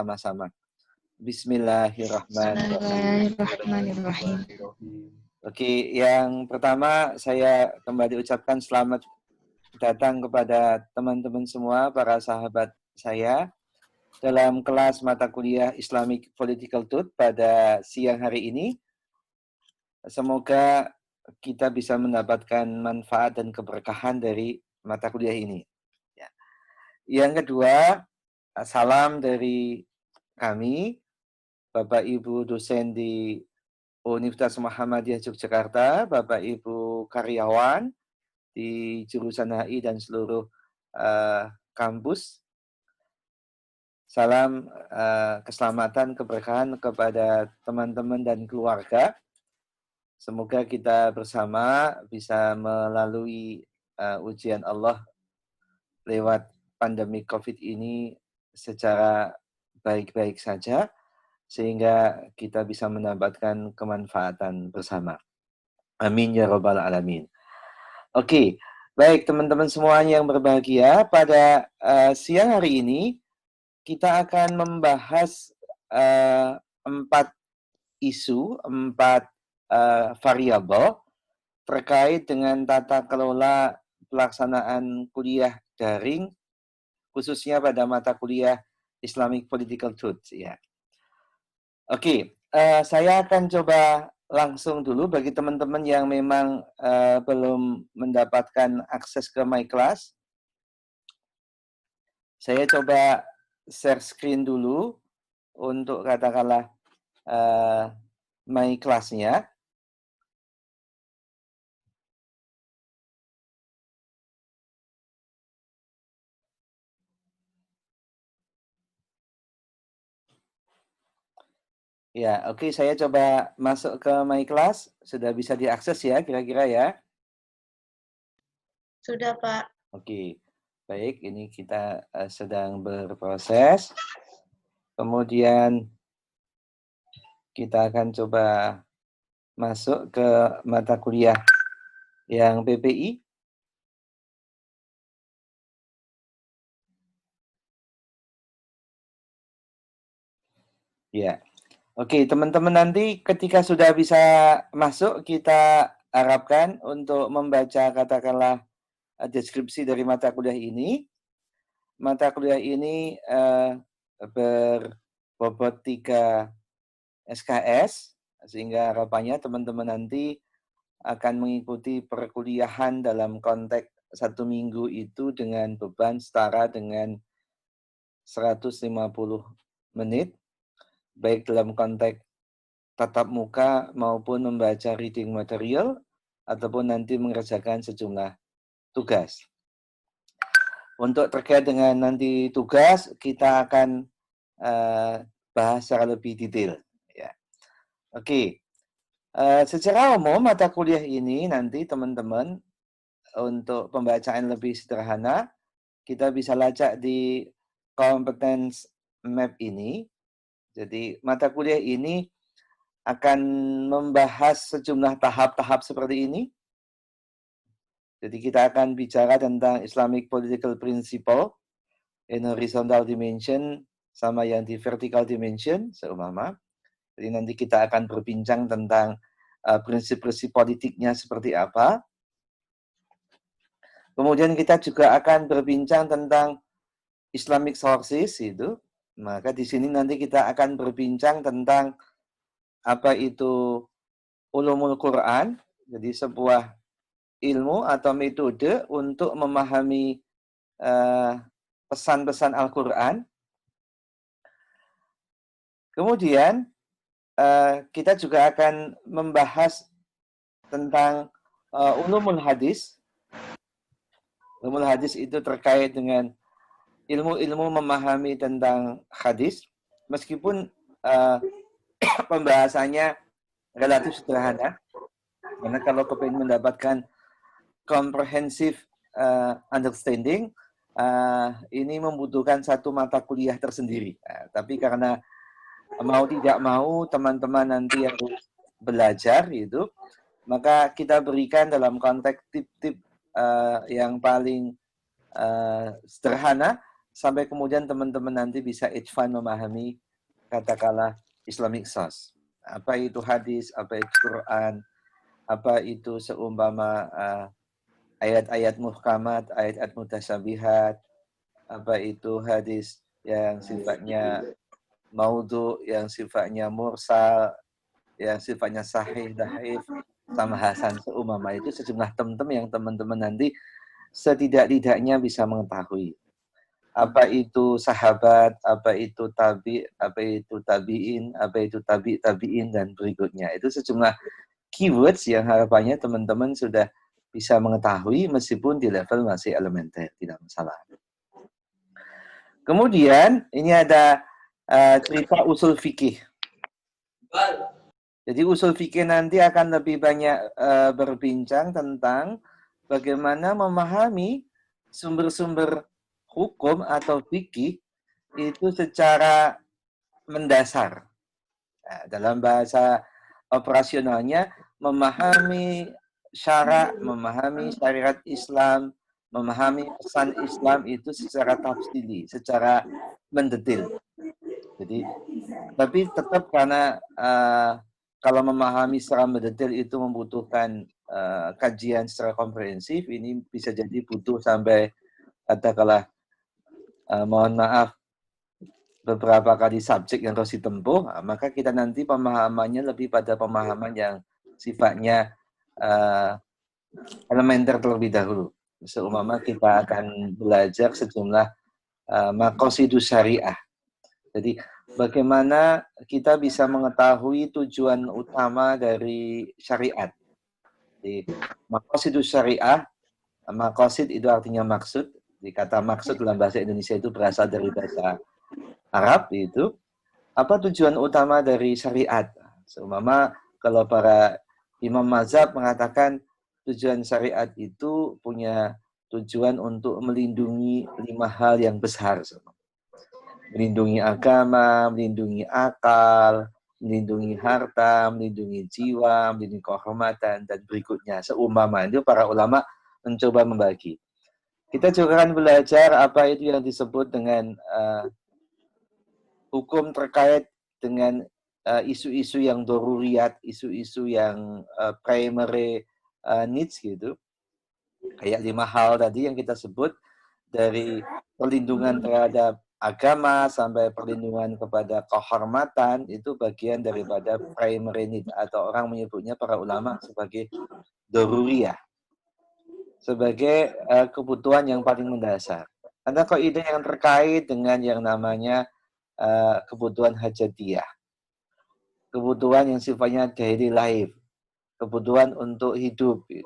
bersama-sama. Bismillahirrahmanirrahim. Bismillahirrahmanirrahim. Oke, yang pertama saya kembali ucapkan selamat datang kepada teman-teman semua, para sahabat saya, dalam kelas mata kuliah Islamic Political Truth pada siang hari ini. Semoga kita bisa mendapatkan manfaat dan keberkahan dari mata kuliah ini. Yang kedua, salam dari kami, Bapak Ibu dosen di Universitas Muhammadiyah Yogyakarta, Bapak Ibu karyawan di jurusan HI dan seluruh kampus. Salam keselamatan, keberkahan kepada teman-teman dan keluarga. Semoga kita bersama bisa melalui ujian Allah lewat pandemi COVID ini secara baik-baik saja, sehingga kita bisa mendapatkan kemanfaatan bersama. Amin ya rabbal alamin. Oke, baik teman-teman semuanya yang berbahagia, pada siang hari ini kita akan membahas 4 isu, 4 variabel terkait dengan tata kelola pelaksanaan kuliah daring, khususnya pada mata kuliah Islamic Political Truth. Ya. Oke, saya akan coba langsung dulu bagi teman-teman yang memang belum mendapatkan akses ke My Class. Saya coba share screen dulu untuk katakanlah My Class-nya. Ya, oke, saya coba masuk ke My Class. Sudah bisa diakses ya, kira-kira ya? Sudah, Pak. Oke, baik. Ini kita sedang berproses. Kemudian kita akan coba masuk ke mata kuliah yang PPI. Ya. Oke, teman-teman nanti ketika sudah bisa masuk, kita harapkan untuk membaca katakanlah deskripsi dari mata kuliah ini. Mata kuliah ini berbobot 3 SKS, sehingga harapannya teman-teman nanti akan mengikuti perkuliahan dalam konteks 1 minggu itu dengan beban setara dengan 150 menit, baik dalam konteks tatap muka maupun membaca reading material, ataupun nanti mengerjakan sejumlah tugas. Untuk terkait dengan nanti tugas, kita akan bahas secara lebih detail. Ya. Oke, secara umum mata kuliah ini nanti teman-teman untuk pembacaan lebih sederhana, kita bisa lacak di competence map ini. Jadi mata kuliah ini akan membahas sejumlah tahap-tahap seperti ini. Jadi kita akan bicara tentang Islamic Political Principle in horizontal dimension sama yang di vertical dimension seumpama. Jadi nanti kita akan berbincang tentang prinsip-prinsip politiknya seperti apa. Kemudian kita juga akan berbincang tentang Islamic sources itu. Maka di sini nanti kita akan berbincang tentang apa itu ulumul Quran, jadi sebuah ilmu atau metode untuk memahami pesan-pesan Al-Quran. Kemudian kita juga akan membahas tentang ulumul hadis. Ulumul hadis itu terkait dengan ilmu-ilmu memahami tentang hadis, meskipun pembahasannya relatif sederhana, karena kalau kepingin mendapatkan comprehensive understanding, ini membutuhkan satu mata kuliah tersendiri. Tapi karena mau tidak mau teman-teman nanti yang belajar itu, maka kita berikan dalam konteks tip-tip yang paling sederhana, sampai kemudian teman-teman nanti bisa irfan memahami katakanlah Islamic source. Apa itu hadis, apa itu Quran, apa itu seumpama ayat-ayat muhkamat, ayat-ayat mutasyabihat, apa itu hadis yang sifatnya maudhu, yang sifatnya mursal, yang sifatnya sahih, dhaif, sama hasan seumpama itu sejumlah term-term yang teman-teman nanti setidak-tidaknya bisa mengetahui. Apa itu sahabat, apa itu tabi, apa itu tabiin, apa itu tabiin dan berikutnya. Itu sejumlah keywords yang harapannya teman-teman sudah bisa mengetahui meskipun di level masih elementer, tidak masalah. Kemudian ini ada cerita usul fikih. Jadi usul fikih nanti akan lebih banyak berbincang tentang bagaimana memahami sumber-sumber hukum atau fikih itu secara mendasar. Nah, dalam bahasa operasionalnya, memahami syara, memahami syariat Islam, memahami pesan Islam itu secara tafsili, secara mendetil. Jadi, tapi tetap karena kalau memahami secara mendetil itu membutuhkan kajian secara komprehensif, ini bisa jadi butuh sampai katakanlah mohon maaf beberapa kali subjek yang harus ditempuh, maka kita nanti pemahamannya lebih pada pemahaman yang sifatnya elementer terlebih dahulu. Seumpama kita akan belajar sejumlah maqasidus syariah. Jadi bagaimana kita bisa mengetahui tujuan utama dari syariat. Jadi maqasidus syariah, maqasid itu artinya maksud. Jadi kata maksud dalam bahasa Indonesia itu berasal dari bahasa Arab itu. Apa tujuan utama dari syariat? Seumpama kalau para imam mazhab mengatakan tujuan syariat itu punya tujuan untuk melindungi 5 hal yang besar. Melindungi agama, melindungi akal, melindungi harta, melindungi jiwa, melindungi kehormatan, dan berikutnya. Seumpama itu para ulama mencoba membagi. Kita juga akan belajar apa itu yang disebut dengan hukum terkait dengan isu-isu yang doruriyat, isu-isu yang primary needs gitu. Kayak 5 hal tadi yang kita sebut, dari perlindungan terhadap agama sampai perlindungan kepada kehormatan, itu bagian daripada primary need, atau orang menyebutnya para ulama sebagai doruriyah, sebagai kebutuhan yang paling mendasar. Ada kaidah yang terkait dengan yang namanya kebutuhan hajatiyah, kebutuhan yang sifatnya daily life, kebutuhan untuk hidup. Gitu.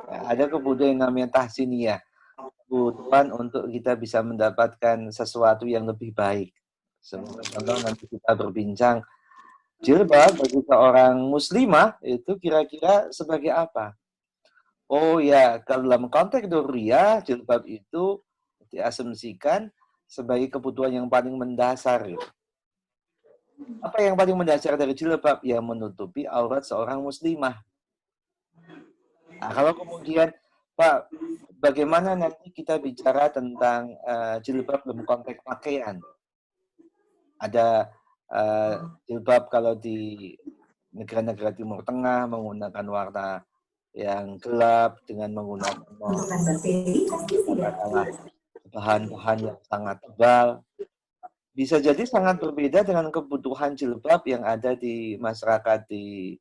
Nah, ada kebutuhan yang namanya tahsiniyah, kebutuhan untuk kita bisa mendapatkan sesuatu yang lebih baik. Contoh nanti kita berbincang, jilbab bagi seorang muslimah itu kira-kira sebagai apa? Oh ya, kalau dalam konteks doriyah, jilbab itu diasumsikan sebagai kebutuhan yang paling mendasar. Gitu. Apa yang paling mendasar dari jilbab? Yang menutupi aurat seorang muslimah. Nah, kalau kemudian, Pak, bagaimana nanti kita bicara tentang jilbab dalam konteks pakaian? Ada jilbab kalau di negara-negara Timur Tengah menggunakan warna yang gelap dengan menggunakan bahan-bahan yang sangat tebal. Bisa jadi sangat berbeda dengan kebutuhan jilbab yang ada di masyarakat di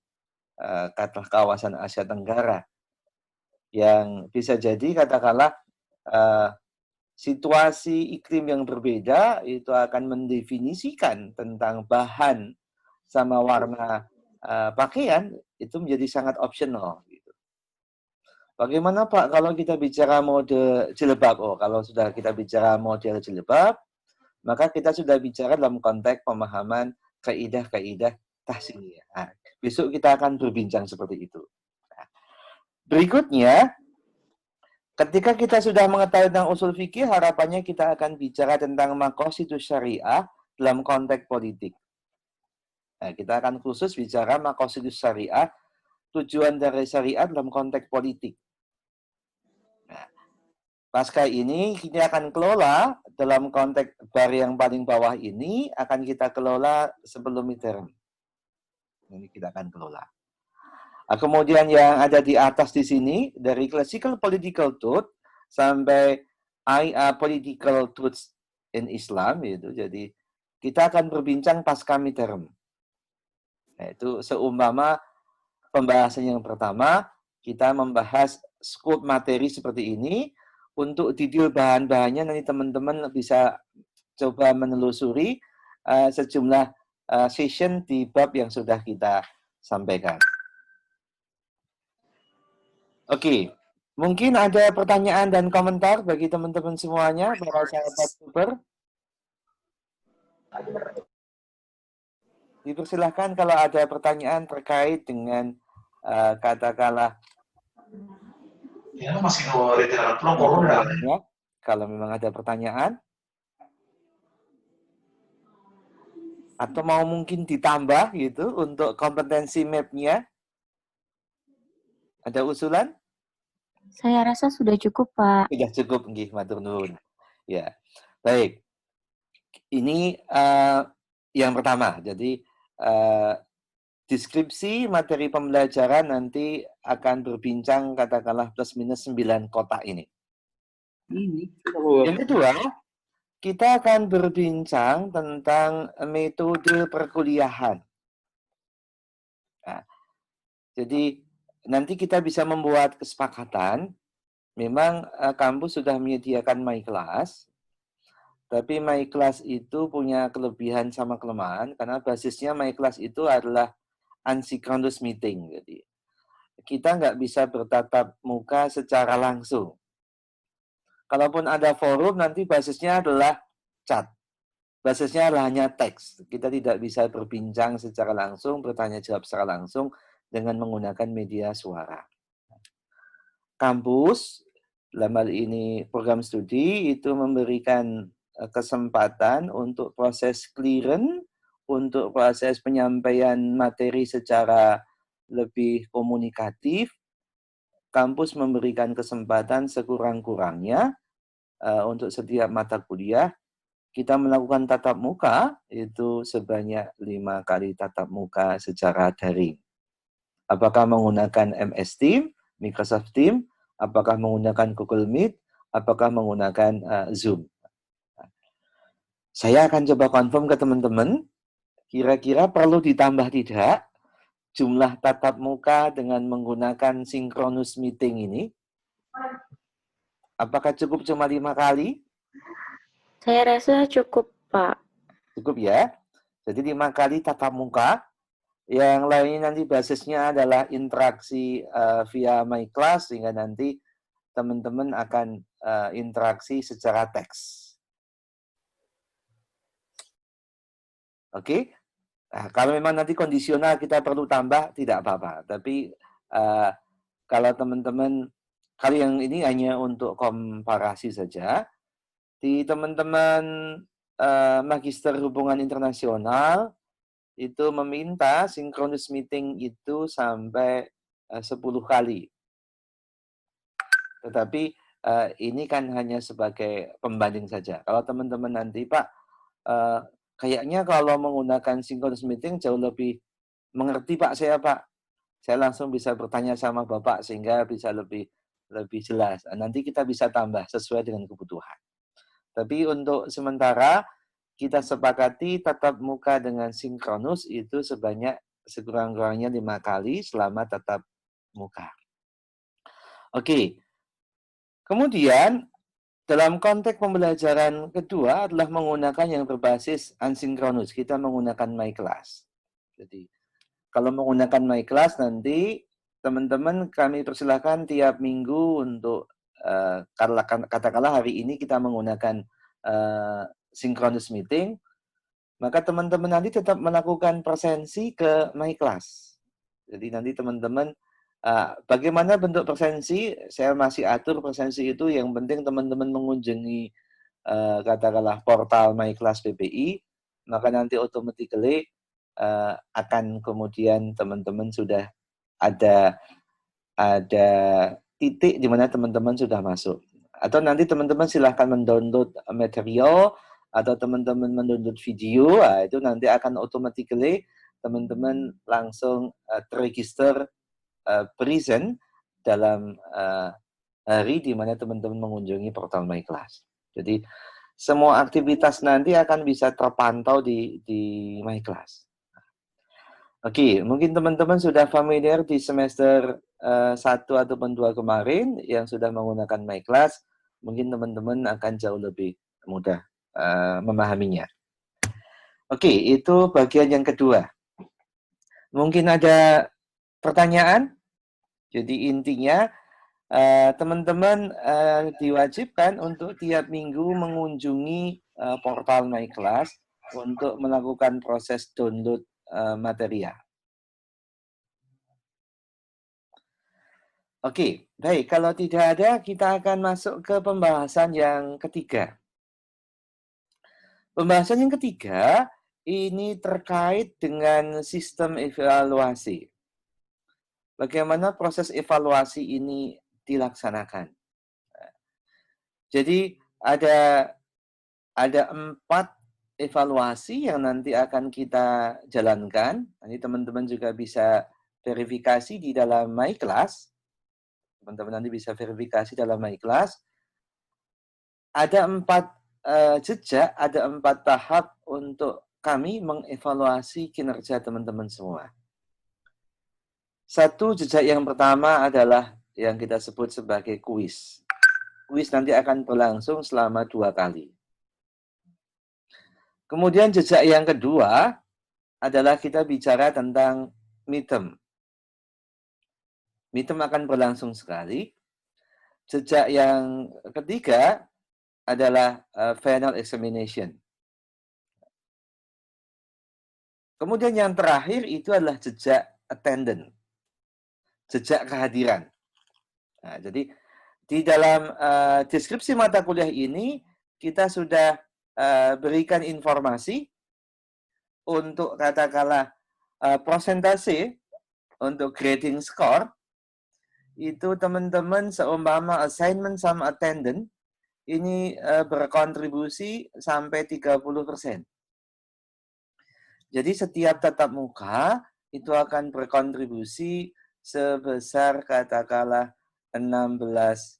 kawasan Asia Tenggara. Yang bisa jadi katakanlah situasi iklim yang berbeda itu akan mendefinisikan tentang bahan sama warna pakaian itu menjadi sangat optional. Gitu. Bagaimana Pak kalau kita bicara mode jilbab? Oh, kalau sudah kita bicara model jilbab, maka kita sudah bicara dalam konteks pemahaman kaidah-kaidah tahsiniyah. Nah, besok kita akan berbincang seperti itu. Nah, berikutnya, ketika kita sudah mengetahui tentang usul fikih, harapannya kita akan bicara tentang maqasidus syariah dalam konteks politik. Nah, kita akan khusus bicara maqasidus syariah, tujuan dari syariat dalam konteks politik. Nah, Pasca ini kita akan kelola dalam konteks bar yang paling bawah ini akan kita kelola sebelum midterm. Ini kita akan kelola. Kemudian yang ada di atas di sini dari classical political truth sampai political truths in Islam itu. Jadi kita akan berbincang pasca midterm. Nah, itu seumpama pembahasan yang pertama kita membahas scope materi seperti ini. Untuk detail bahan-bahannya nanti teman-teman bisa coba menelusuri sejumlah session di bab yang sudah kita sampaikan. Oke, mungkin ada pertanyaan dan komentar bagi teman-teman semuanya, para sahabat super. Dipersilahkan kalau ada pertanyaan terkait dengan katakanlah kalau memang ada pertanyaan atau mau mungkin ditambah gitu untuk kompetensi map-nya, ada usulan? Saya rasa sudah cukup, Pak. Sudah cukup, nggih, matur nuwun. Ya, baik. Ini yang pertama. Jadi deskripsi materi pembelajaran nanti akan berbincang katakanlah plus minus 9 kotak ini. Yang kedua, kita akan berbincang tentang metode perkuliahan. Nah, jadi nanti kita bisa membuat kesepakatan. Memang kampus sudah menyediakan My Class, tapi My Class itu punya kelebihan sama kelemahan karena basisnya My Class itu adalah asynchronous meeting. Jadi kita nggak bisa bertatap muka secara langsung. Kalaupun ada forum, nanti basisnya adalah chat. Basisnya adalah hanya teks. Kita tidak bisa berbincang secara langsung, bertanya jawab secara langsung dengan menggunakan media suara. Kampus, dalam hal ini program studi, itu memberikan kesempatan untuk proses clearance, untuk proses penyampaian materi secara lebih komunikatif. Kampus memberikan kesempatan sekurang-kurangnya untuk setiap mata kuliah kita melakukan tatap muka itu sebanyak 5 kali tatap muka secara daring. Apakah menggunakan MS Teams, Microsoft Teams, apakah menggunakan Google Meet, apakah menggunakan Zoom. Saya akan coba confirm ke teman-teman, kira-kira perlu ditambah tidak jumlah tatap muka dengan menggunakan synchronous meeting ini? Apakah cukup cuma 5 kali? Saya rasa cukup, Pak. Cukup ya. Jadi 5 kali tatap muka. Yang lainnya nanti basisnya adalah interaksi via My Class, sehingga nanti teman-teman akan interaksi secara teks. Oke? Nah, kalau memang nanti kondisional kita perlu tambah, tidak apa-apa. Tapi kalau teman-teman, kali yang ini hanya untuk komparasi saja. Di teman-teman Magister Hubungan Internasional, itu meminta synchronous meeting itu sampai 10 kali. Tetapi ini kan hanya sebagai pembanding saja. Kalau teman-teman nanti, Pak, kayaknya kalau menggunakan synchronous meeting jauh lebih mengerti, Pak, Pak. Saya langsung bisa bertanya sama Bapak sehingga bisa lebih jelas. Nanti kita bisa tambah sesuai dengan kebutuhan. Tapi untuk sementara kita sepakati tatap muka dengan sinkronus itu sebanyak sekurang-kurangnya 5 kali selama tatap muka. Oke. Kemudian dalam konteks pembelajaran kedua adalah menggunakan yang berbasis asinkronus. Kita menggunakan My Class. Jadi kalau menggunakan My Class nanti teman-teman kami persilahkan tiap minggu untuk katakanlah hari ini kita menggunakan synchronous meeting, maka teman-teman nanti tetap melakukan presensi ke My Class. Jadi nanti teman-teman bagaimana bentuk presensi, saya masih atur presensi itu, yang penting teman-teman mengunjungi katakanlah portal My Class PPI, maka nanti automatically akan kemudian teman-teman sudah ada titik di mana teman-teman sudah masuk. Atau nanti teman-teman silahkan mendownload material atau teman-teman mendownload video, itu nanti akan automatically teman-teman langsung terregister present dalam hari di mana teman-teman mengunjungi portal My Class. Jadi semua aktivitas nanti akan bisa terpantau di My Class. Oke, mungkin teman-teman sudah familiar di semester 1 ataupun 2 kemarin yang sudah menggunakan My Class, mungkin teman-teman akan jauh lebih mudah memahaminya. Oke, itu bagian yang kedua. Mungkin ada pertanyaan? Jadi intinya teman-teman diwajibkan untuk tiap minggu mengunjungi portal My Class untuk melakukan proses download material. Oke, baik. Kalau tidak ada, kita akan masuk ke pembahasan yang ketiga. Pembahasan yang ketiga ini terkait dengan sistem evaluasi. Bagaimana proses evaluasi ini dilaksanakan? Jadi ada 4 evaluasi yang nanti akan kita jalankan. Nanti teman-teman juga bisa verifikasi di dalam My Class. Teman-teman nanti bisa verifikasi dalam My Class. Ada 4 jejak, ada 4 tahap untuk kami mengevaluasi kinerja teman-teman semua. Satu jejak yang pertama adalah yang kita sebut sebagai kuis. Kuis nanti akan berlangsung selama 2 kali. Kemudian jejak yang kedua adalah kita bicara tentang midterm. Midterm akan berlangsung sekali. Jejak yang ketiga adalah final examination. Kemudian yang terakhir itu adalah jejak attendance, jejak kehadiran. Nah, jadi di dalam deskripsi mata kuliah ini kita sudah berikan informasi untuk katakanlah prosentase untuk grading score itu teman-teman seumpama assignment sama attendance ini berkontribusi sampai 30%. Jadi setiap tatap muka itu akan berkontribusi sebesar katakanlah 16%.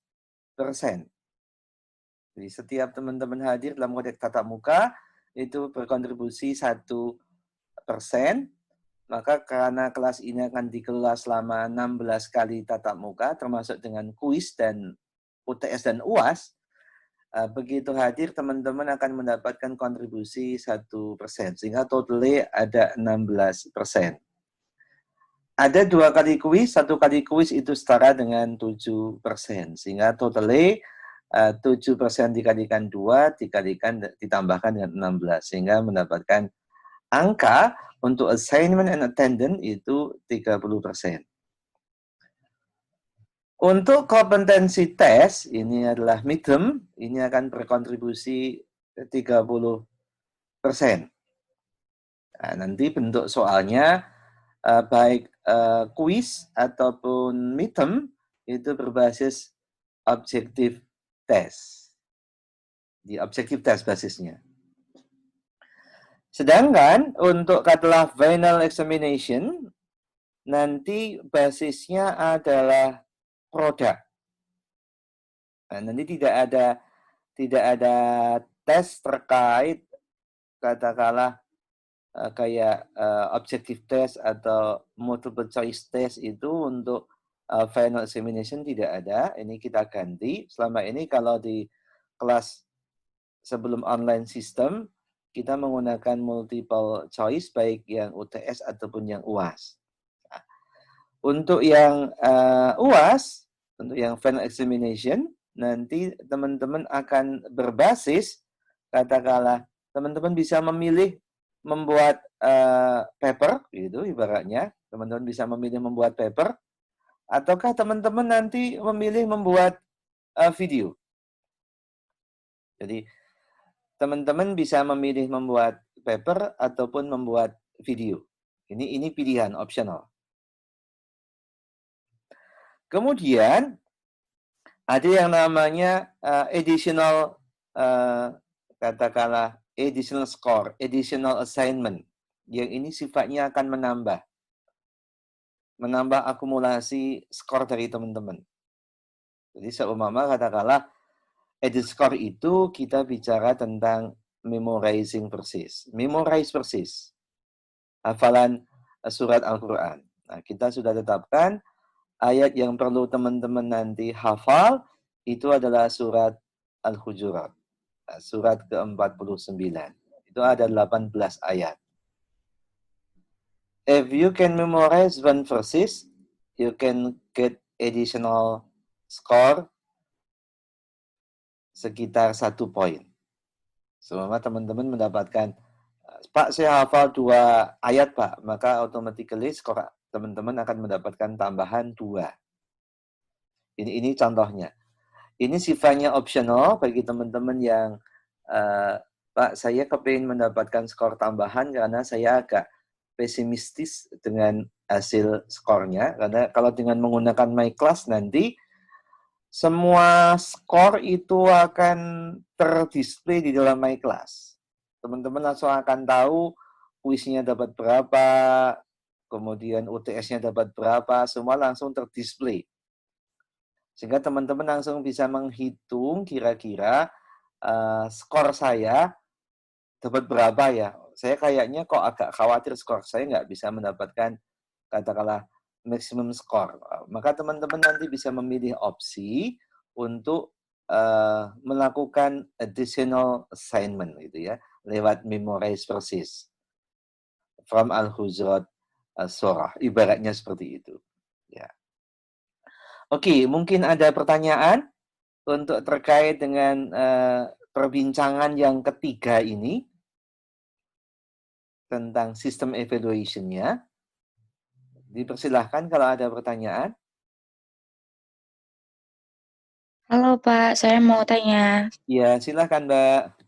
Jadi setiap teman-teman hadir dalam konteks tatap muka itu berkontribusi 1%, maka karena kelas ini akan dikelola selama 16 kali tatap muka, termasuk dengan kuis dan UTS dan UAS, begitu hadir teman-teman akan mendapatkan kontribusi 1%, sehingga totalnya ada 16%. Ada 2 kali kuis, 1 kali kuis itu setara dengan 7%, sehingga totalnya 7% dikalikan 2, ditambahkan dengan 16, sehingga mendapatkan angka untuk assignment and attendance itu 30%. Untuk kompetensi tes, ini adalah midterm, ini akan berkontribusi 30%. Nah, nanti bentuk soalnya, baik kuis ataupun midterm, itu berbasis objektif tes. Di objektif tes basisnya. Sedangkan untuk katakanlah final examination, nanti basisnya adalah produk. Nah, nanti tidak ada tes terkait katakanlah kayak objective test atau multiple choice test itu untuk final examination tidak ada. Ini kita ganti. Selama ini kalau di kelas sebelum online system kita menggunakan multiple choice baik yang UTS ataupun yang UAS. Nah, untuk yang UAS, untuk yang final examination, nanti teman-teman akan berbasis, katakanlah teman-teman bisa memilih membuat paper, gitu ibaratnya. Teman-teman bisa memilih membuat paper, ataukah teman-teman nanti memilih membuat video. Jadi, teman-teman bisa memilih membuat paper ataupun membuat video. Ini pilihan optional. Kemudian Ada yang namanya additional katakanlah additional score, additional assignment. Yang ini sifatnya akan menambah akumulasi skor dari teman-teman. Jadi seumpama katakanlah edit score itu kita bicara tentang memorizing persis. Memorize persis. Hafalan surat Al-Quran. Nah, kita sudah tetapkan ayat yang perlu teman-teman nanti hafal itu adalah surat Al-Hujurat. Surat ke-49. Itu ada 18 ayat. If you can memorize one verses, you can get additional score sekitar 1 poin. Selama teman-teman mendapatkan, Pak saya hafal 2 ayat Pak, maka automatically skor teman-teman akan mendapatkan tambahan 2. Ini contohnya. Ini sifatnya optional bagi teman-teman yang Pak saya kepingin mendapatkan skor tambahan karena saya agak pesimistis dengan hasil skornya. Karena kalau dengan menggunakan My Class nanti semua skor itu akan terdisplay di dalam My Class. Teman-teman langsung akan tahu kuisnya dapat berapa, kemudian UTS-nya dapat berapa, semua langsung terdisplay. Sehingga teman-teman langsung bisa menghitung kira-kira skor saya dapat berapa ya. Saya kayaknya kok agak khawatir skor saya nggak bisa mendapatkan katakanlah maximum skor. Maka teman-teman nanti bisa memilih opsi untuk melakukan additional assignment gitu ya, lewat memorize persis from Al-Hujurat surah. Ibaratnya seperti itu. Ya. Oke, mungkin ada pertanyaan untuk terkait dengan perbincangan yang ketiga ini tentang sistem evaluation-nya. Dipersilahkan kalau ada pertanyaan. Halo Pak, saya mau tanya. Ya, silahkan Mbak.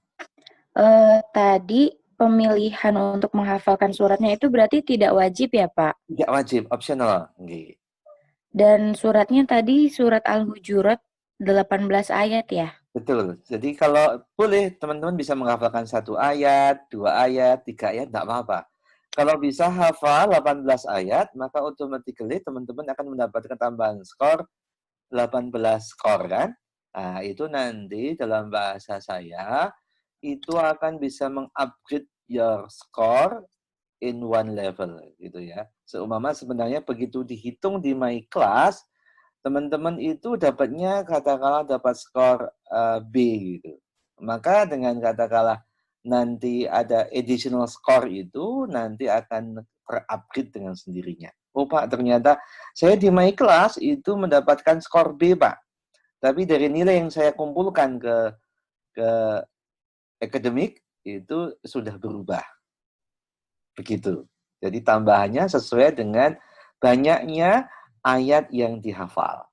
Tadi pemilihan untuk menghafalkan suratnya itu berarti tidak wajib ya Pak? Tidak wajib, optional. Okay. Dan suratnya tadi surat Al-Hujurat 18 ayat ya? Betul. Jadi kalau boleh teman-teman bisa menghafalkan 1 ayat, 2 ayat, 3 ayat, tidak apa-apa. Kalau bisa hafal 18 ayat, maka automatically teman-teman akan mendapatkan tambahan skor 18 skor kan. Nah, itu nanti dalam bahasa saya, itu akan bisa mengupgrade your score in one level gitu ya. Seumpama sebenarnya begitu dihitung di My Class, teman-teman itu dapatnya katakanlah dapat skor B gitu. Maka dengan katakanlah nanti ada additional score itu nanti akan terupgrade dengan sendirinya. Oh Pak, ternyata saya di My Class itu mendapatkan skor B Pak. Tapi dari nilai yang saya kumpulkan ke akademik itu sudah berubah. Begitu. Jadi tambahannya sesuai dengan banyaknya ayat yang dihafal.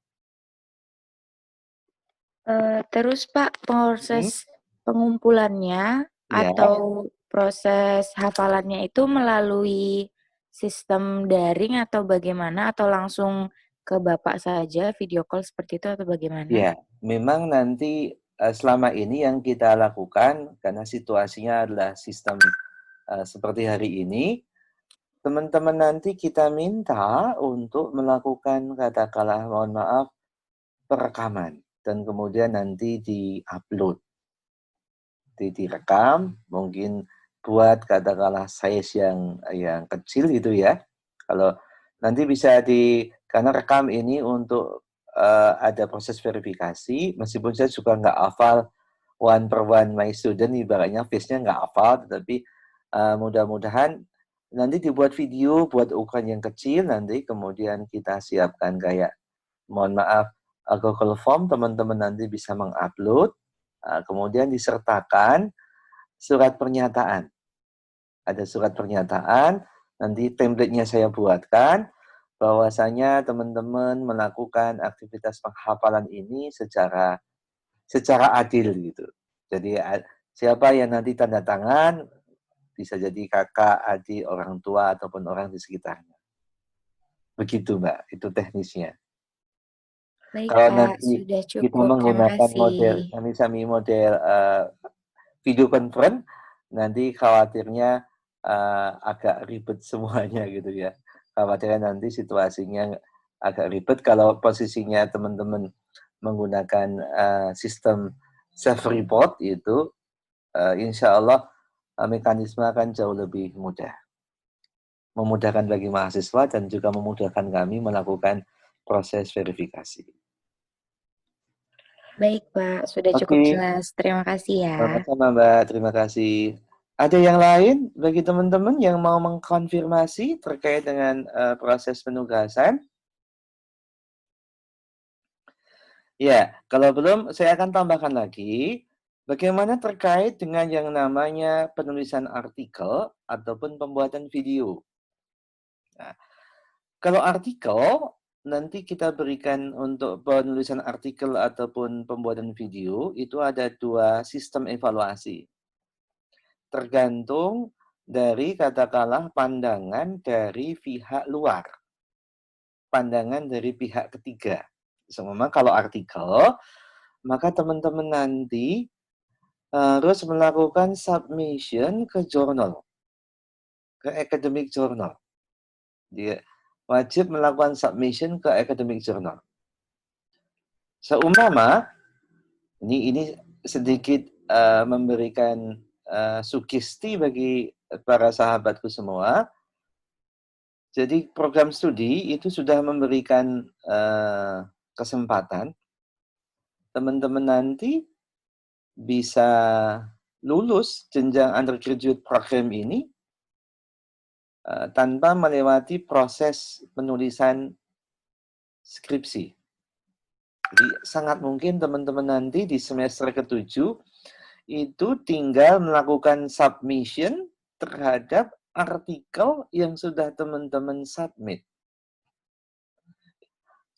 Terus Pak, proses pengumpulannya Ya, atau proses hafalannya itu melalui sistem daring atau bagaimana? Atau langsung ke Bapak saja video call seperti itu atau bagaimana? ya. Memang nanti selama ini yang kita lakukan karena situasinya adalah sistem seperti hari ini, teman-teman nanti kita minta untuk melakukan katakanlah mohon maaf perekaman dan kemudian nanti di-upload. Direkam, mungkin buat katakanlah size yang kecil gitu ya. Kalau nanti bisa karena rekam ini untuk ada proses verifikasi, meskipun saya juga nggak hafal one per one my student, ibaratnya face-nya nggak hafal, tetapi mudah-mudahan nanti dibuat video buat ukuran yang kecil, nanti kemudian kita siapkan kayak, mohon maaf, Google Form, teman-teman nanti bisa mengupload, kemudian disertakan surat pernyataan. Ada surat pernyataan, nanti template-nya saya buatkan, bahwasanya teman-teman melakukan aktivitas penghafalan ini secara adil gitu. Jadi siapa yang nanti tanda tangan, bisa jadi kakak, adik, orang tua, ataupun orang di sekitarnya. Begitu Mbak, itu teknisnya. Baik, Kalau Pak. nanti Sudah kita cukup. Terima menggunakan model, kasih. kami model video conference, nanti khawatirnya agak ribet semuanya gitu ya. Khawatirnya nanti situasinya agak ribet kalau posisinya teman-teman menggunakan sistem self report itu, insya Allah mekanisme akan jauh lebih mudah. Memudahkan bagi mahasiswa dan juga memudahkan kami melakukan proses verifikasi. Baik, Pak. Sudah cukup Oke, jelas. Terima kasih ya. sama-sama Mbak, terima kasih. Ada yang lain bagi teman-teman yang mau mengkonfirmasi terkait dengan proses penugasan? Ya, kalau belum saya akan tambahkan lagi, bagaimana terkait dengan yang namanya penulisan artikel ataupun pembuatan video. Nah, kalau artikel, nanti kita berikan untuk penulisan artikel ataupun pembuatan video, itu ada 2 sistem evaluasi. Tergantung dari katakanlah pandangan dari pihak luar, pandangan dari pihak ketiga. Seumpama kalau artikel, maka teman-teman nanti harus melakukan submission ke jurnal, ke academic journal. Dia wajib melakukan submission ke academic journal. Seumpama ini sedikit memberikan sugesti bagi para sahabatku semua. Jadi program studi itu sudah memberikan kesempatan teman-teman nanti bisa lulus jenjang undergraduate program ini tanpa melewati proses penulisan skripsi. Jadi sangat mungkin teman-teman nanti di semester ke-7 itu tinggal melakukan submission terhadap artikel yang sudah teman-teman submit.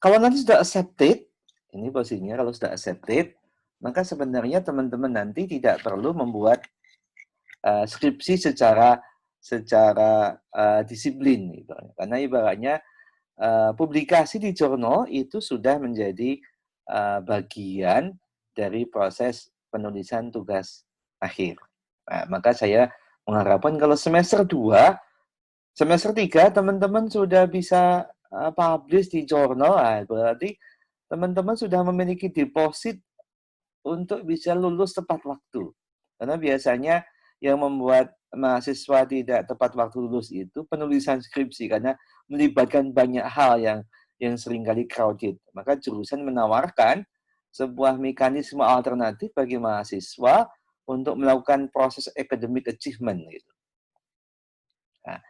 Kalau nanti sudah accepted, ini posisinya kalau sudah accepted, maka sebenarnya teman-teman nanti tidak perlu membuat skripsi secara disiplin, gitu. Karena ibaratnya publikasi di jurnal itu sudah menjadi bagian dari proses penulisan tugas akhir. Nah, maka saya mengharapkan kalau semester 2, semester 3 teman-teman sudah bisa publish di jurnal, berarti teman-teman sudah memiliki deposit untuk bisa lulus tepat waktu. Karena biasanya yang membuat mahasiswa tidak tepat waktu lulus itu penulisan skripsi, karena melibatkan banyak hal yang seringkali crowded. Maka jurusan menawarkan sebuah mekanisme alternatif bagi mahasiswa untuk melakukan proses academic achievement. Gitu. Nah,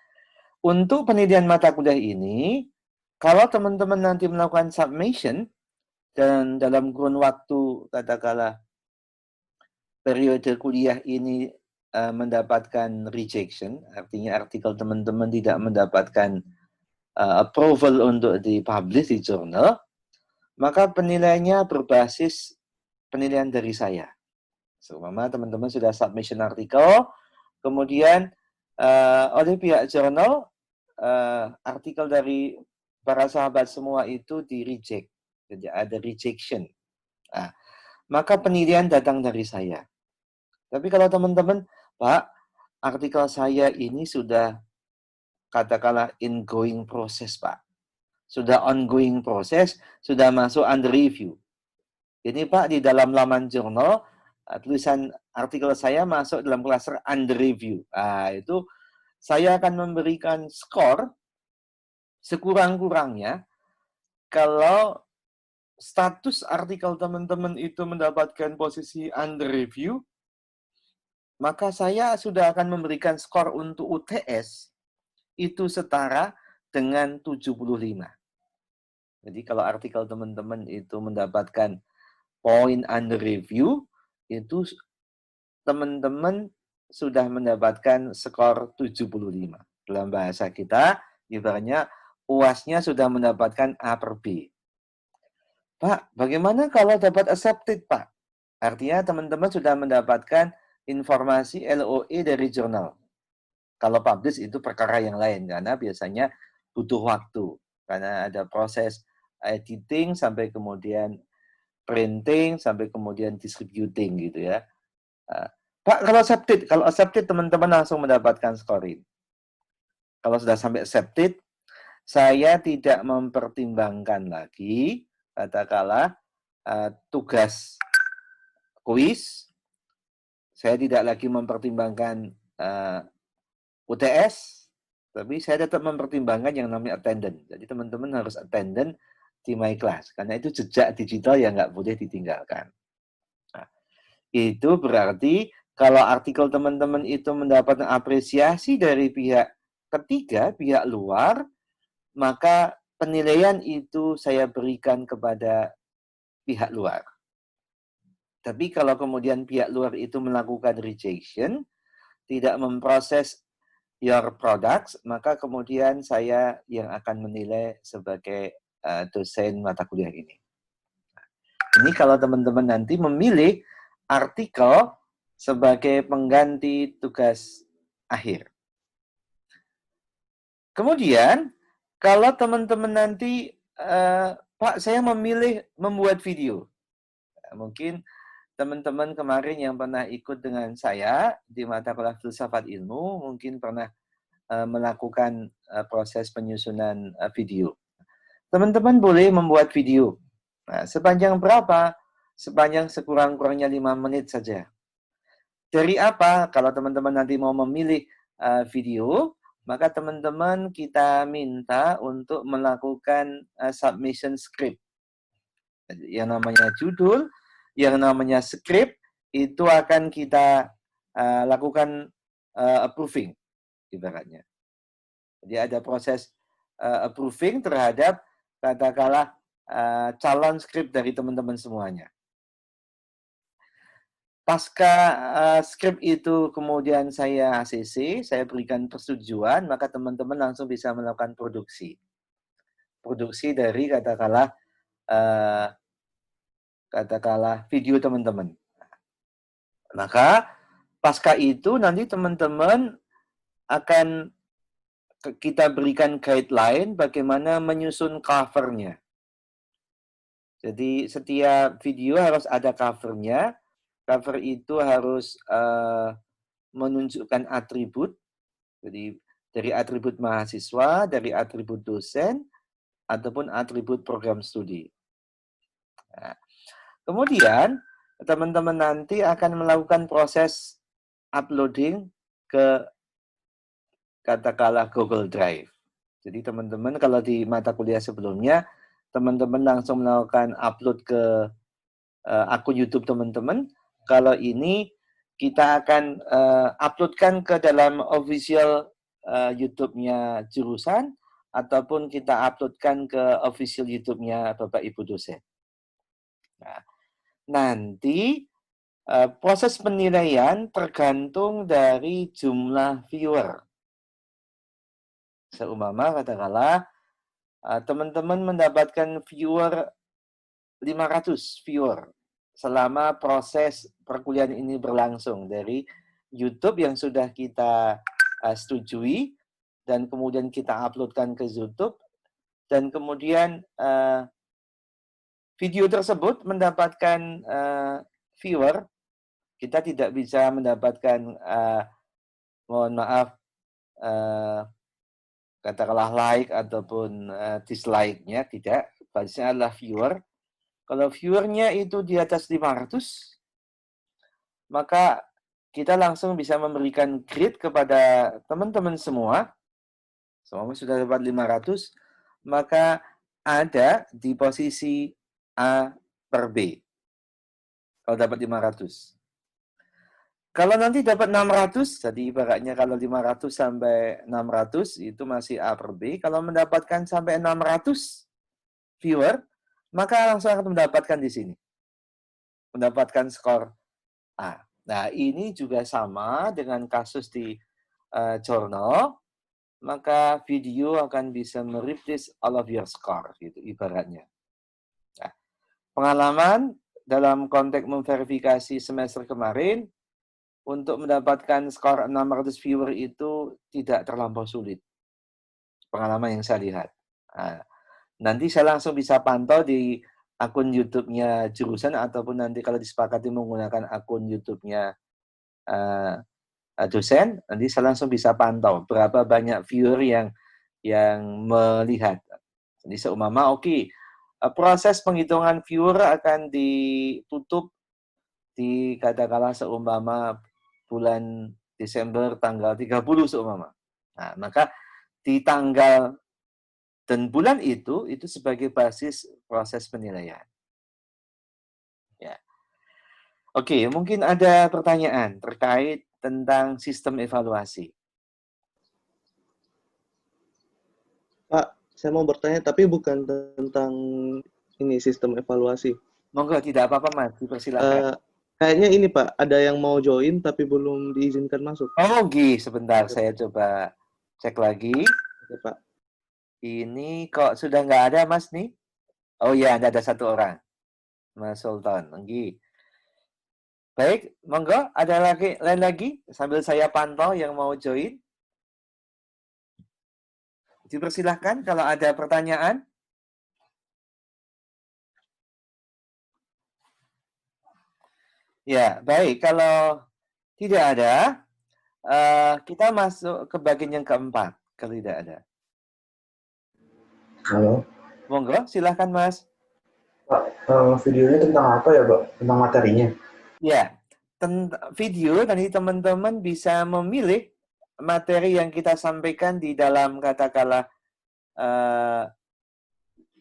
untuk penelitian mata kuliah ini, kalau teman-teman nanti melakukan submission, dan dalam kurun waktu katakanlah periode kuliah ini mendapatkan rejection, artinya artikel teman-teman tidak mendapatkan approval untuk dipublish di jurnal, maka penilaiannya berbasis penilaian dari saya. Seumpama teman-teman sudah submission artikel, kemudian oleh pihak jurnal, artikel dari para sahabat semua itu di-reject. Jadi ada rejection. Nah, maka penilaian datang dari saya. Tapi kalau teman-teman, Pak, artikel saya ini sudah katakanlah ongoing proses, Pak. Sudah ongoing proses, sudah masuk under review. Ini Pak, di dalam laman jurnal, tulisan artikel saya masuk dalam klaster under review. Nah, itu saya akan memberikan skor sekurang-kurangnya kalau status artikel teman-teman itu mendapatkan posisi under review, maka saya sudah akan memberikan skor untuk UTS itu setara dengan 75. Jadi kalau artikel teman-teman itu mendapatkan poin under review, itu teman-teman sudah mendapatkan skor 75. Dalam bahasa kita, ibaratnya UAS-nya sudah mendapatkan A per B. Pak, bagaimana kalau dapat accepted, Pak? Artinya teman-teman sudah mendapatkan informasi LOE dari jurnal. Kalau publish itu perkara yang lain, karena biasanya butuh waktu. Karena ada proses editing sampai kemudian printing sampai kemudian distributing gitu ya. Pak, kalau accepted teman-teman langsung mendapatkan scoring. Kalau sudah sampai accepted, saya tidak mempertimbangkan lagi katakanlah tugas kuis, saya tidak lagi mempertimbangkan UTS, tapi saya tetap mempertimbangkan yang namanya attendance. Jadi teman-teman harus attendance di my class, karena itu jejak digital yang nggak boleh ditinggalkan. Nah, itu berarti kalau artikel teman-teman itu mendapatkan apresiasi dari pihak ketiga, pihak luar, maka penilaian itu saya berikan kepada pihak luar. Tapi kalau kemudian pihak luar itu melakukan rejection, tidak memproses your products, maka kemudian saya yang akan menilai sebagai dosen mata kuliah ini. Ini kalau teman-teman nanti memilih artikel sebagai pengganti tugas akhir. Kemudian, kalau teman-teman nanti, Pak, saya memilih membuat video. Mungkin teman-teman kemarin yang pernah ikut dengan saya di mata kuliah filsafat ilmu, mungkin pernah melakukan proses penyusunan video. Teman-teman boleh membuat video. Nah, sepanjang berapa? Sepanjang sekurang-kurangnya 5 menit saja. Dari apa? Kalau teman-teman nanti mau memilih video, maka teman-teman kita minta untuk melakukan submission script. Yang namanya judul, yang namanya script, itu akan kita lakukan approving, ibaratnya. Jadi ada proses approving terhadap katakanlah calon script dari teman-teman semuanya. Pasca script itu kemudian saya ACC, saya berikan persetujuan, maka teman-teman langsung bisa melakukan produksi. Produksi dari katakanlah video teman-teman. Maka pasca itu nanti teman-teman akan kita berikan guideline bagaimana menyusun covernya. Jadi setiap video harus ada covernya. Cover itu harus menunjukkan atribut. Jadi dari atribut mahasiswa, dari atribut dosen, ataupun atribut program studi. Nah, kemudian teman-teman nanti akan melakukan proses uploading ke katakanlah Google Drive. Jadi teman-teman kalau di mata kuliah sebelumnya, teman-teman langsung melakukan upload ke akun YouTube teman-teman. Kalau ini kita akan uploadkan ke dalam official YouTube-nya jurusan, ataupun kita uploadkan ke official YouTube-nya Bapak Ibu dosen. Nah, nanti proses penilaian tergantung dari jumlah viewer. Seumpama katakanlah teman-teman mendapatkan viewer 500 viewer selama proses perkuliahan ini berlangsung dari YouTube yang sudah kita setujui dan kemudian kita uploadkan ke YouTube dan kemudian video tersebut mendapatkan viewer, kita tidak bisa mendapatkan mohon maaf katakanlah like ataupun dislike-nya, tidak. Basisnya adalah viewer. Kalau viewernya itu di atas 500, maka kita langsung bisa memberikan grade kepada teman-teman semua. Semua sudah dapat 500, maka ada di posisi A per B. Kalau dapat 500. Kalau nanti dapat 600, jadi ibaratnya kalau 500 sampai 600 itu masih A per B. Kalau mendapatkan sampai 600 viewer, maka langsung akan mendapatkan di sini. Mendapatkan skor A. Nah, ini juga sama dengan kasus di jurnal, maka video akan bisa mereplace all of your score, gitu ibaratnya. Nah, pengalaman dalam konteks memverifikasi semester kemarin, untuk mendapatkan skor 600 viewer itu tidak terlampau sulit. Pengalaman yang saya lihat. Nanti saya langsung bisa pantau di akun YouTube-nya jurusan ataupun nanti kalau disepakati menggunakan akun YouTube-nya dosen, nanti saya langsung bisa pantau berapa banyak viewer yang melihat. Jadi seumpama proses penghitungan viewer akan ditutup di katakanlah seumpama bulan Desember tanggal 30 seumpama. Nah, maka di tanggal dan bulan itu sebagai basis proses penilaian. Ya. Oke, mungkin ada pertanyaan terkait tentang sistem evaluasi. Pak, saya mau bertanya, tapi bukan tentang ini sistem evaluasi. Monggo, tidak apa-apa Mas, dipersilakan. Kayaknya ini Pak, ada yang mau join tapi belum diizinkan masuk. Oh, sebentar, saya coba cek lagi. Oke, Pak. Ini kok sudah nggak ada Mas nih? Oh ya, ada satu orang. Mas Sultan. Baik, monggo, ada lain lagi sambil saya pantau yang mau join. Dipersilahkan kalau ada pertanyaan. Ya, baik. Kalau tidak ada, kita masuk ke bagian yang keempat. Kalau tidak ada. Halo. Monggo, silahkan Mas. Pak, videonya tentang apa ya, Pak? Tentang materinya? Ya, video nanti teman-teman bisa memilih materi yang kita sampaikan di dalam katakanlah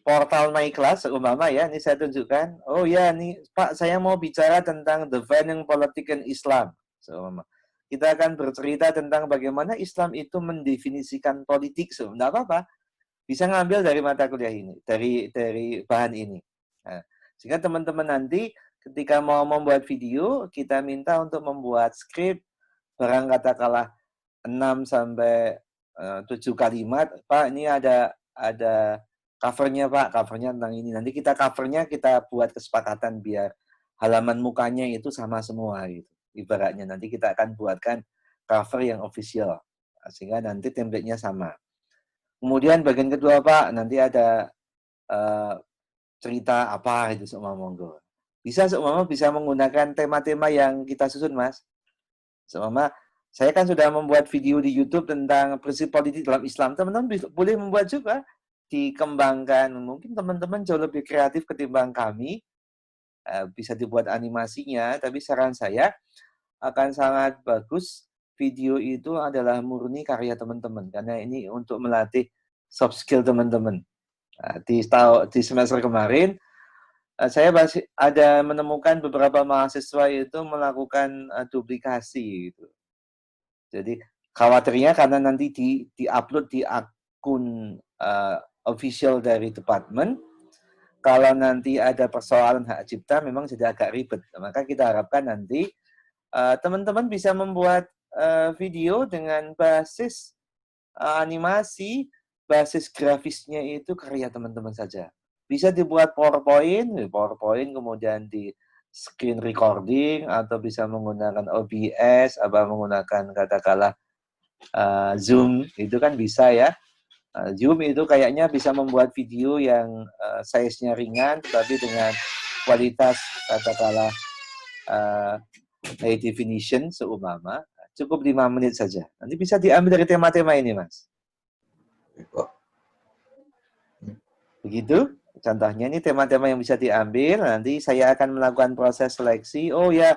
portal My Class seumpama ya, ini saya tunjukkan. Oh ya, nih Pak, saya mau bicara tentang defining politik and Islam seumpama. Kita akan bercerita tentang bagaimana Islam itu mendefinisikan politik, tidak apa-apa. Bisa ngambil dari mata kuliah ini, dari bahan ini. Nah, sehingga teman-teman nanti ketika mau membuat video, kita minta untuk membuat skrip barang katakanlah 6 sampai 7 kalimat. Pak, ini ada covernya Pak, covernya tentang ini. Nanti kita covernya kita buat kesepakatan biar halaman mukanya itu sama semua gitu. Ibaratnya nanti kita akan buatkan cover yang official. Sehingga nanti template-nya sama. Kemudian bagian kedua Pak, nanti ada cerita apa itu seumpama monggo. Bisa seumpama bisa menggunakan tema-tema yang kita susun Mas. Seumpama saya kan sudah membuat video di YouTube tentang prinsip politik dalam Islam. Teman-teman boleh membuat juga, dikembangkan. Mungkin teman-teman jauh lebih kreatif ketimbang kami. Bisa dibuat animasinya, tapi saran saya akan sangat bagus video itu adalah murni karya teman-teman. Karena ini untuk melatih soft skill teman-teman. Di semester kemarin, saya masih ada menemukan beberapa mahasiswa itu melakukan duplikasi gitu. Jadi khawatirnya karena nanti di-upload di akun official dari departemen, kalau nanti ada persoalan hak cipta memang jadi agak ribet. Maka kita harapkan nanti teman-teman bisa membuat video dengan basis animasi, basis grafisnya itu karya teman-teman saja. Bisa dibuat PowerPoint kemudian di screen recording atau bisa menggunakan OBS atau menggunakan katakanlah Zoom, itu kan bisa ya. Zoom itu kayaknya bisa membuat video yang size-nya ringan tapi dengan kualitas katakanlah high definition seumpama, cukup 5 menit saja. Nanti bisa diambil dari tema-tema ini, Mas. Begitu, contohnya ini tema-tema yang bisa diambil, nanti saya akan melakukan proses seleksi. Oh ya,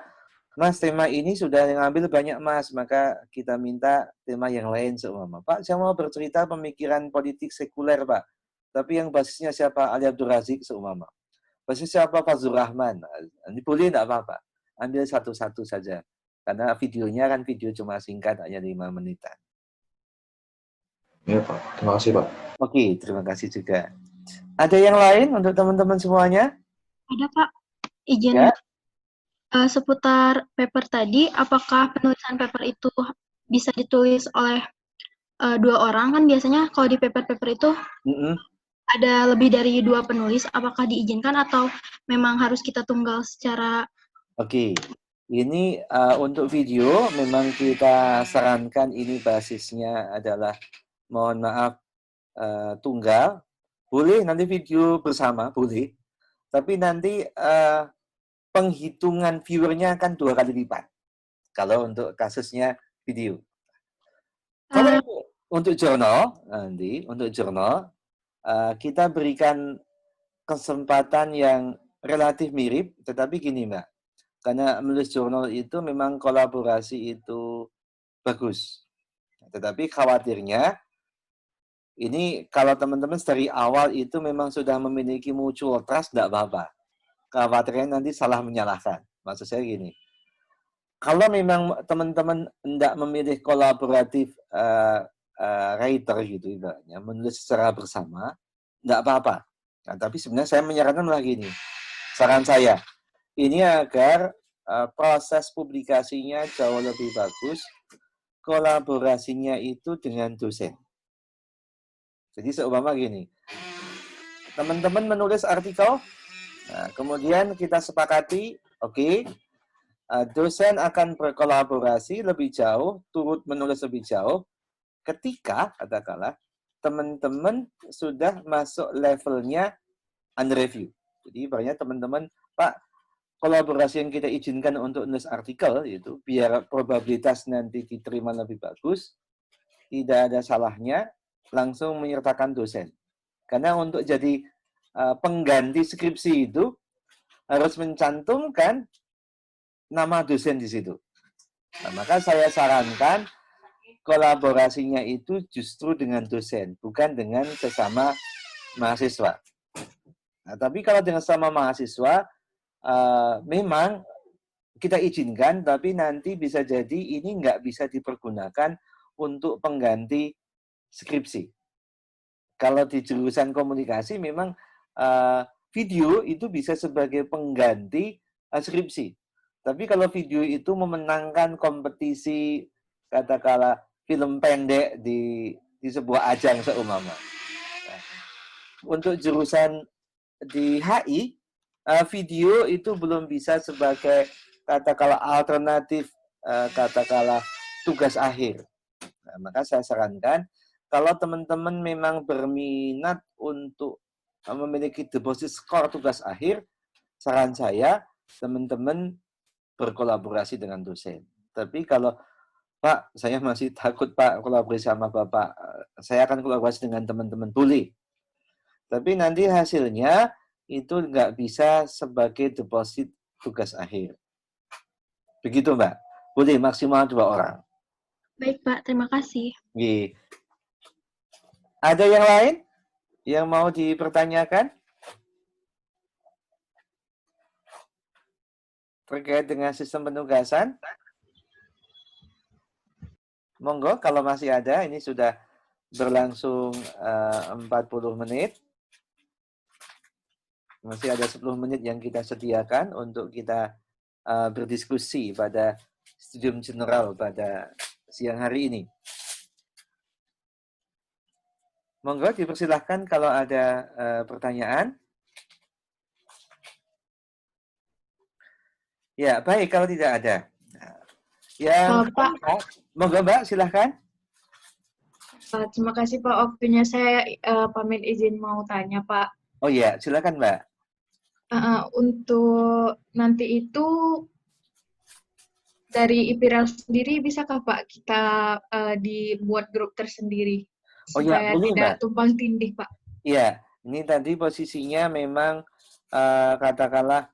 Mas, tema ini sudah ngambil banyak Mas, maka kita minta tema yang lain seumpama. Pak, saya mau bercerita pemikiran politik sekuler, Pak. Tapi yang basisnya siapa? Ali Abdul Razik seumpama. Basisnya siapa? Fazlur Rahman. Ini boleh enggak apa-apa. Ambil satu-satu saja. Karena videonya kan video cuma singkat, hanya 5 menitan. Ya Pak, terima kasih Pak. Oke, terima kasih juga. Ada yang lain untuk teman-teman semuanya? Ada Pak, izin Ya. Seputar paper tadi, apakah penulisan paper itu bisa ditulis oleh 2 orang? Kan biasanya kalau di paper-paper itu ada lebih dari 2 penulis, apakah diizinkan atau memang harus kita tunggal secara... Oke, ini untuk video memang kita sarankan ini basisnya adalah mohon maaf tunggal. Boleh nanti video bersama, boleh. Tapi nanti penghitungan viewernya akan 2 kali lipat. Kalau untuk kasusnya video. Kalau untuk jurnal, nanti untuk jurnal, kita berikan kesempatan yang relatif mirip, tetapi gini Mbak, karena menulis jurnal itu memang kolaborasi itu bagus. Tetapi khawatirnya, ini kalau teman-teman dari awal itu memang sudah memiliki mutual trust, tidak apa-apa. Khawatirnya nanti salah menyalahkan. Maksud saya gini, kalau memang teman-teman tidak memilih kolaboratif writer gitu ibaratnya, menulis secara bersama, tidak apa-apa. Nah, tapi sebenarnya saya menyarankan malah gini, saran saya, ini agar proses publikasinya jauh lebih bagus, kolaborasinya itu dengan dosen. Jadi seumpama gini, teman-teman menulis artikel, nah, kemudian kita sepakati, oke, dosen akan berkolaborasi lebih jauh, turut menulis lebih jauh, ketika, katakanlah, teman-teman sudah masuk levelnya under review. Jadi ibaratnya teman-teman, Pak, kolaborasi yang kita izinkan untuk nulis artikel itu biar probabilitas nanti diterima lebih bagus, tidak ada salahnya langsung menyertakan dosen. Karena untuk jadi pengganti skripsi itu harus mencantumkan nama dosen di situ. Nah, maka saya sarankan kolaborasinya itu justru dengan dosen, bukan dengan sesama mahasiswa. Nah, tapi kalau dengan sesama mahasiswa, memang kita izinkan, tapi nanti bisa jadi ini nggak bisa dipergunakan untuk pengganti skripsi. Kalau di jurusan komunikasi, memang video itu bisa sebagai pengganti skripsi. Tapi kalau video itu memenangkan kompetisi, katakanlah film pendek di sebuah ajang seumpama. Nah, untuk jurusan di HI, video itu belum bisa sebagai katakanlah alternatif, katakanlah tugas akhir. Nah, maka saya sarankan, kalau teman-teman memang berminat untuk memiliki deposit skor tugas akhir, saran saya, teman-teman berkolaborasi dengan dosen. Tapi kalau Pak, saya masih takut Pak kolaborasi sama Bapak. Saya akan kolaborasi dengan teman-teman. Boleh. Tapi nanti hasilnya itu nggak bisa sebagai deposit tugas akhir. Begitu Mbak. Boleh maksimal 2 orang. Baik Pak, terima kasih. Oke. Ada yang lain yang mau dipertanyakan? Terkait dengan sistem penugasan? Monggo, kalau masih ada, ini sudah berlangsung 40 menit. Masih ada 10 menit yang kita sediakan untuk kita berdiskusi pada studium general pada siang hari ini. Monggo, dipersilahkan kalau ada pertanyaan. Ya, baik, kalau tidak ada. Yang Pak, monggo Mbak, silahkan. terima kasih Pak waktunya. Saya pamit izin mau tanya Pak. Oh iya, silakan Mbak. Untuk nanti itu dari IPIRAL sendiri bisakah Pak kita dibuat grup tersendiri Oh iya, supaya boleh, tidak Mbak. tumpang tindih Pak? Iya, ini tadi posisinya memang katakanlah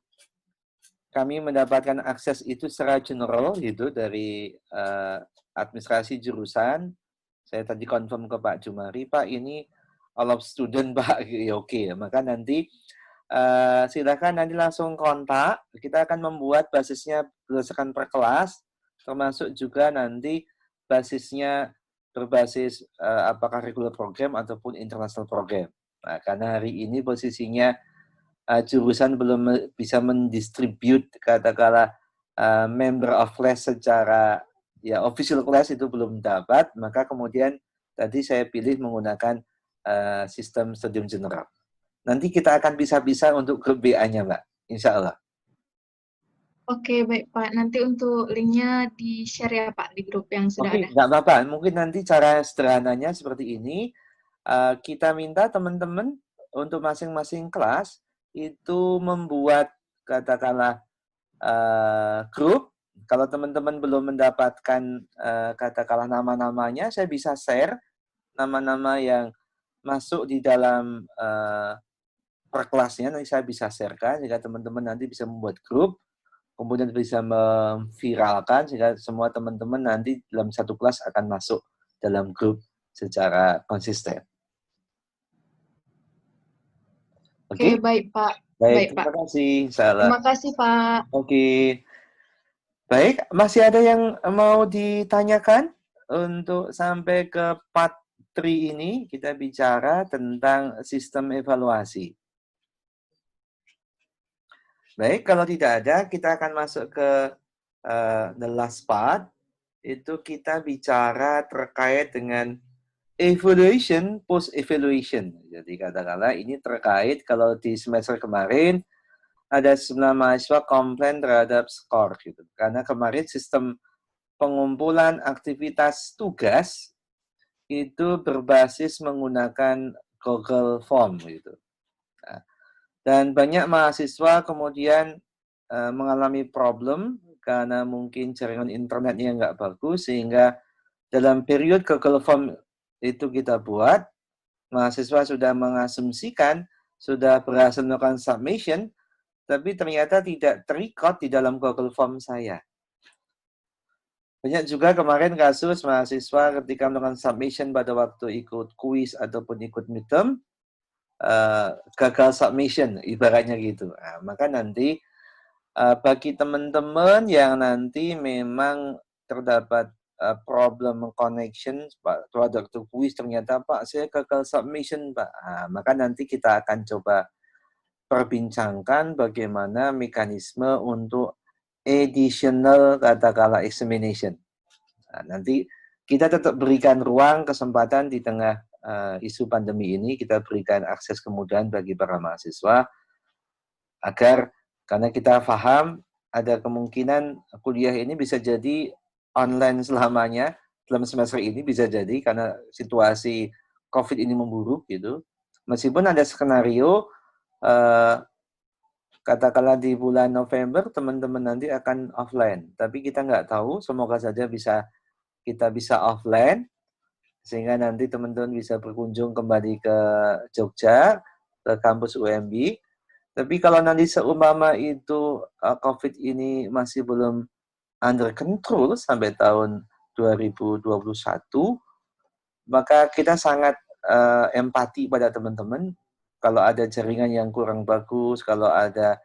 kami mendapatkan akses itu secara general gitu dari administrasi jurusan. Saya tadi confirm ke Pak Jumari, Pak ini all of student Pak, ya oke. Maka nanti silakan nanti langsung kontak. Kita akan membuat basisnya berdasarkan per kelas, termasuk juga nanti basisnya berbasis apakah regular program ataupun international program. Nah, karena hari ini posisinya jurusan belum bisa mendistribute katakanlah member of class secara ya official class itu belum dapat, maka kemudian tadi saya pilih menggunakan sistem studium general. Nanti kita akan bisa-bisa untuk grup BA-nya, Mbak. Insya Allah. Oke, baik Pak. Nanti untuk linknya di-share ya Pak di grup yang sudah ada. Oke, nggak apa-apa. Mungkin nanti cara sederhananya seperti ini. Kita minta teman-teman untuk masing-masing kelas itu membuat katakanlah grup. Kalau teman-teman belum mendapatkan katakanlah nama-namanya, saya bisa share nama-nama yang masuk di dalam per kelasnya. Nanti saya bisa sharekan sehingga teman-teman nanti bisa membuat grup, kemudian bisa memviralkan sehingga semua teman-teman nanti dalam satu kelas akan masuk dalam grup secara konsisten. Oke, Oke? baik Pak. Baik, Baik Pak. terima kasih. Salah. Terima kasih Pak. Oke. Baik, masih ada yang mau ditanyakan untuk sampai ke part 3 ini kita bicara tentang sistem evaluasi. Baik, kalau tidak ada, kita akan masuk ke the last part. Itu kita bicara terkait dengan evaluation, post-evaluation. Jadi katakanlah ini terkait kalau di semester kemarin ada 9 mahasiswa komplain terhadap skor gitu. Karena kemarin sistem pengumpulan aktivitas tugas itu berbasis menggunakan Google Form gitu. Nah, dan banyak mahasiswa kemudian mengalami problem karena mungkin jaringan internetnya nggak bagus, sehingga dalam periode Google Form itu kita buat, mahasiswa sudah mengasumsikan, sudah berhasil melakukan submission, tapi ternyata tidak ter-record di dalam Google Form saya. Banyak juga kemarin kasus mahasiswa ketika melakukan submission pada waktu ikut kuis ataupun ikut midterm, gagal submission, ibaratnya gitu. Nah, maka nanti bagi teman-teman yang nanti memang terdapat problem connection, Pak, pada waktu kuis ternyata Pak saya gagal submission Pak. Nah, maka nanti kita akan coba perbincangkan bagaimana mekanisme untuk additional katakanlah examination. Nah, nanti kita tetap berikan ruang kesempatan di tengah isu pandemi ini, kita berikan akses kemudahan bagi para mahasiswa agar karena kita paham ada kemungkinan kuliah ini bisa jadi online selamanya dalam semester ini, bisa jadi karena situasi COVID ini memburuk gitu. Meskipun ada skenario katakanlah di bulan November teman-teman nanti akan offline, tapi kita nggak tahu, semoga saja kita bisa offline sehingga nanti teman-teman bisa berkunjung kembali ke Jogja, ke kampus UMB. Tapi kalau nanti seumpama itu COVID ini masih belum under control sampai tahun 2021, maka kita sangat empati pada teman-teman. Kalau ada jaringan yang kurang bagus, kalau ada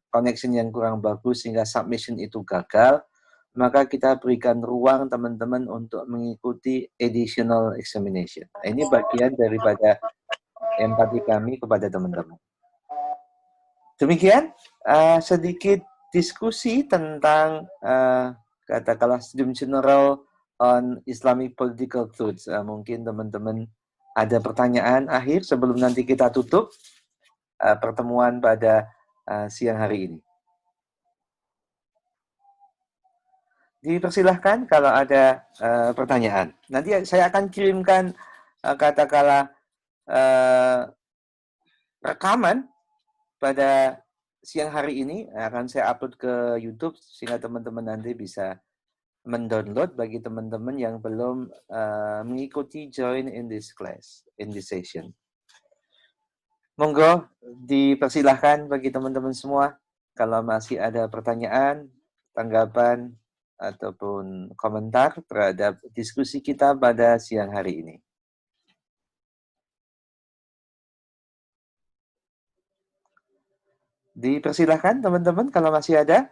connection yang kurang bagus sehingga submission itu gagal, maka kita berikan ruang teman-teman untuk mengikuti additional examination. Ini bagian daripada empati kami kepada teman-teman. Demikian sedikit diskusi tentang katakanlah Studium General on Islamic Political Truths. Mungkin teman-teman ada pertanyaan akhir sebelum nanti kita tutup pertemuan pada siang hari ini. Dipersilahkan kalau ada pertanyaan. Nanti saya akan kirimkan katakanlah rekaman pada siang hari ini, akan saya upload ke YouTube sehingga teman-teman nanti bisa mendownload bagi teman-teman yang belum mengikuti join in this class, in this session. Monggo dipersilahkan bagi teman-teman semua kalau masih ada pertanyaan, tanggapan, ataupun komentar terhadap diskusi kita pada siang hari ini. Dipersilahkan teman-teman kalau masih ada.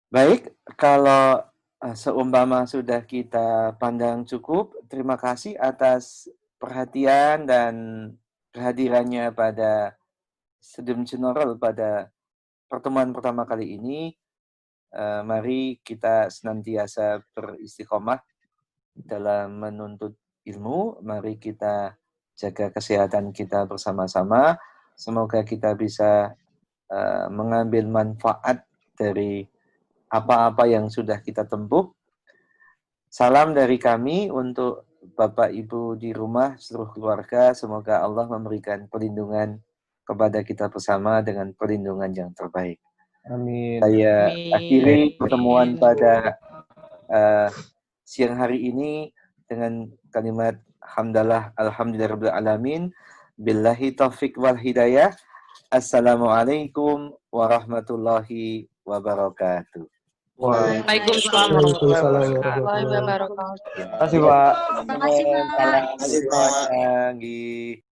Baik, kalau seumpama sudah kita pandang cukup, terima kasih atas perhatian dan kehadirannya pada Studium General pada pertemuan pertama kali ini. Mari kita senantiasa beristiqomah dalam menuntut ilmu. Mari kita jaga kesehatan kita bersama-sama. Semoga kita bisa mengambil manfaat dari apa-apa yang sudah kita tempuh. Salam dari kami untuk Bapak Ibu di rumah, seluruh keluarga, semoga Allah memberikan perlindungan kepada kita bersama dengan perlindungan yang terbaik. Amin. Saya akhiri Amin. pertemuan pada siang hari ini dengan kalimat hamdalah alhamdulillahirabbil alamin. Billahi taufik wal hidayah. Assalamualaikum warahmatullahi wabarakatuh. Waalaikumsalam warahmatullahi wabarakatuh. Terima kasih, Pak. Terima kasih, Pak. Selamat pagi.